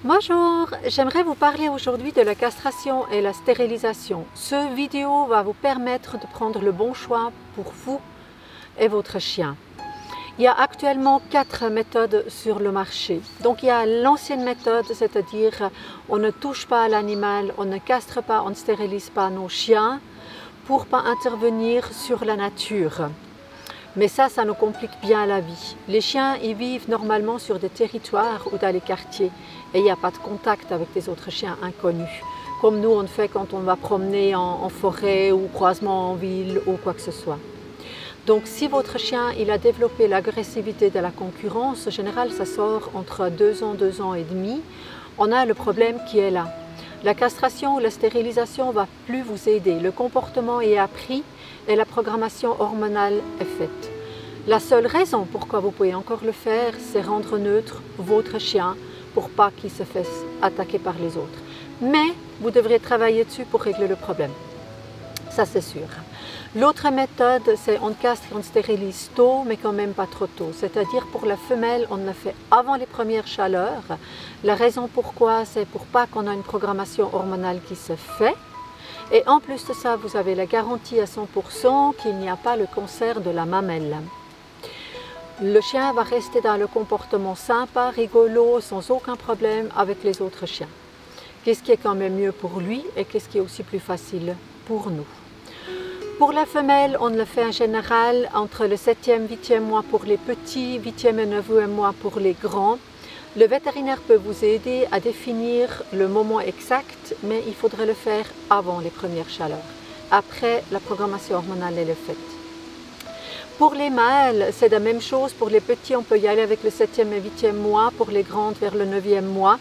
Bonjour, j'aimerais vous parler aujourd'hui de la castration et la stérilisation. Ce vidéo va vous permettre de prendre le bon choix pour vous et votre chien. Il y a actuellement 4 méthodes sur le marché. Donc il y a l'ancienne méthode, c'est-à-dire on ne touche pas à l'animal, on ne castre pas, on ne stérilise pas nos chiens pour ne pas intervenir sur la nature. Mais ça nous complique bien la vie. Les chiens, ils vivent normalement sur des territoires ou dans les quartiers et il n'y a pas de contact avec des autres chiens inconnus. Comme nous, on le fait quand on va promener en forêt ou croisement en ville ou quoi que ce soit. Donc si votre chien il a développé l'agressivité de la concurrence, en général ça sort entre 2 ans, 2 ans et demi, on a le problème qui est là. La castration ou la stérilisation ne va plus vous aider. Le comportement est appris et la programmation hormonale est faite. La seule raison pourquoi vous pouvez encore le faire, c'est rendre neutre votre chien pour pas qu'il se fasse attaquer par les autres. Mais vous devrez travailler dessus pour régler le problème. Ça c'est sûr. L'autre méthode, c'est on castre et on stérilise tôt, mais quand même pas trop tôt. C'est-à-dire pour la femelle, on le fait avant les premières chaleurs. La raison pourquoi, c'est pour pas qu'on ait une programmation hormonale qui se fait. Et en plus de ça, vous avez la garantie à 100% qu'il n'y a pas le cancer de la mamelle. Le chien va rester dans le comportement sympa, rigolo, sans aucun problème avec les autres chiens. Qu'est-ce qui est quand même mieux pour lui et qu'est-ce qui est aussi plus facile pour nous? Pour la femelle, on le fait en général entre le 7e, 8e mois pour les petits, 8e et 9e mois pour les grands. Le vétérinaire peut vous aider à définir le moment exact, mais il faudrait le faire avant les premières chaleurs. Après, la programmation hormonale est faite. Pour les mâles, c'est la même chose. Pour les petits, on peut y aller avec le 7e et 8e mois, pour les grandes vers le 9e mois.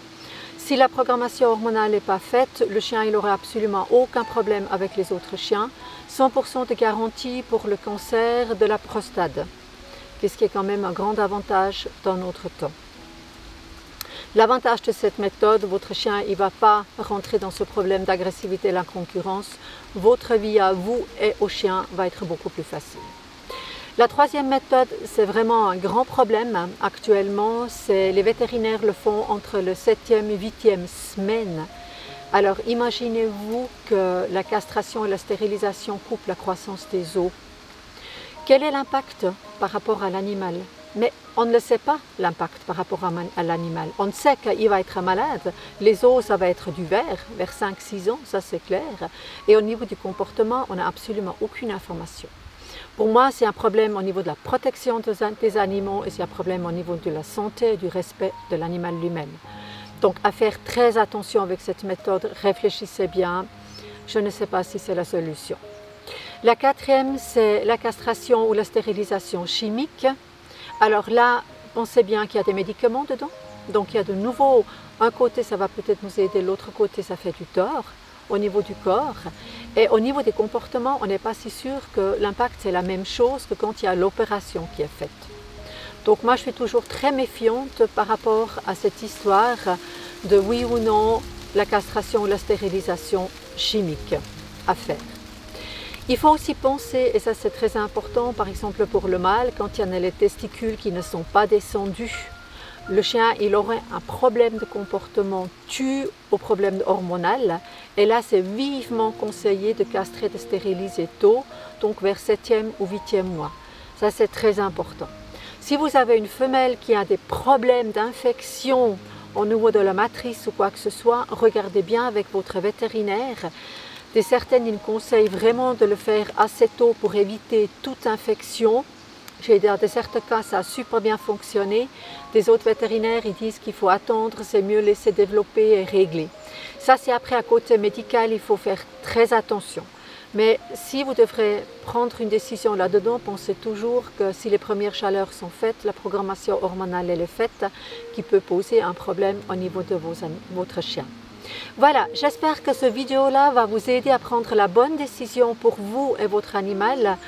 Si la programmation hormonale n'est pas faite, le chien n'aura absolument aucun problème avec les autres chiens. 100% de garantie pour le cancer de la prostate, ce qui est quand même un grand avantage dans notre temps. L'avantage de cette méthode, votre chien ne va pas rentrer dans ce problème d'agressivité et la concurrence. Votre vie à vous et au chien va être beaucoup plus facile. La troisième méthode, c'est vraiment un grand problème actuellement. Les vétérinaires le font entre le 7e et 8e semaine. Alors imaginez-vous que la castration et la stérilisation coupent la croissance des os. Quel est l'impact par rapport à l'animal? Mais on ne le sait pas, l'impact par rapport à l'animal. On sait qu'il va être malade. Les os, ça va être du vert, vers 5-6 ans, ça c'est clair. Et au niveau du comportement, on n'a absolument aucune information. Pour moi, c'est un problème au niveau de la protection des animaux et c'est un problème au niveau de la santé et du respect de l'animal lui-même. Donc, à faire très attention avec cette méthode, réfléchissez bien. Je ne sais pas si c'est la solution. La quatrième, c'est la castration ou la stérilisation chimique. Alors là, pensez bien qu'il y a des médicaments dedans. Donc, il y a de nouveau, un côté, ça va peut-être nous aider, l'autre côté, ça fait du tort au niveau du corps. Et au niveau des comportements, on n'est pas si sûr que l'impact, c'est la même chose que quand il y a l'opération qui est faite. Donc moi, je suis toujours très méfiante par rapport à cette histoire de oui ou non la castration ou la stérilisation chimique à faire. Il faut aussi penser, et ça c'est très important, par exemple pour le mâle, quand il y en a les testicules qui ne sont pas descendus, le chien il aurait un problème de comportement dû au problème hormonal. Et là, c'est vivement conseillé de castrer, de stériliser tôt, donc vers 7e ou 8e mois. Ça, c'est très important. Si vous avez une femelle qui a des problèmes d'infection au niveau de la matrice ou quoi que ce soit, regardez bien avec votre vétérinaire. Certaines, ils conseillent vraiment de le faire assez tôt pour éviter toute infection. Dans certains cas, ça a super bien fonctionné. Des autres vétérinaires, ils disent qu'il faut attendre, c'est mieux laisser développer et régler. Ça, c'est après, à côté médical, il faut faire très attention. Mais si vous devrez prendre une décision là-dedans, pensez toujours que si les premières chaleurs sont faites, la programmation hormonale elle est faite, qui peut poser un problème au niveau de votre chien. Voilà, j'espère que cette vidéo-là va vous aider à prendre la bonne décision pour vous et votre animal,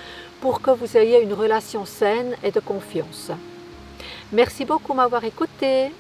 pour que vous ayez une relation saine et de confiance. Merci beaucoup de m'avoir écouté.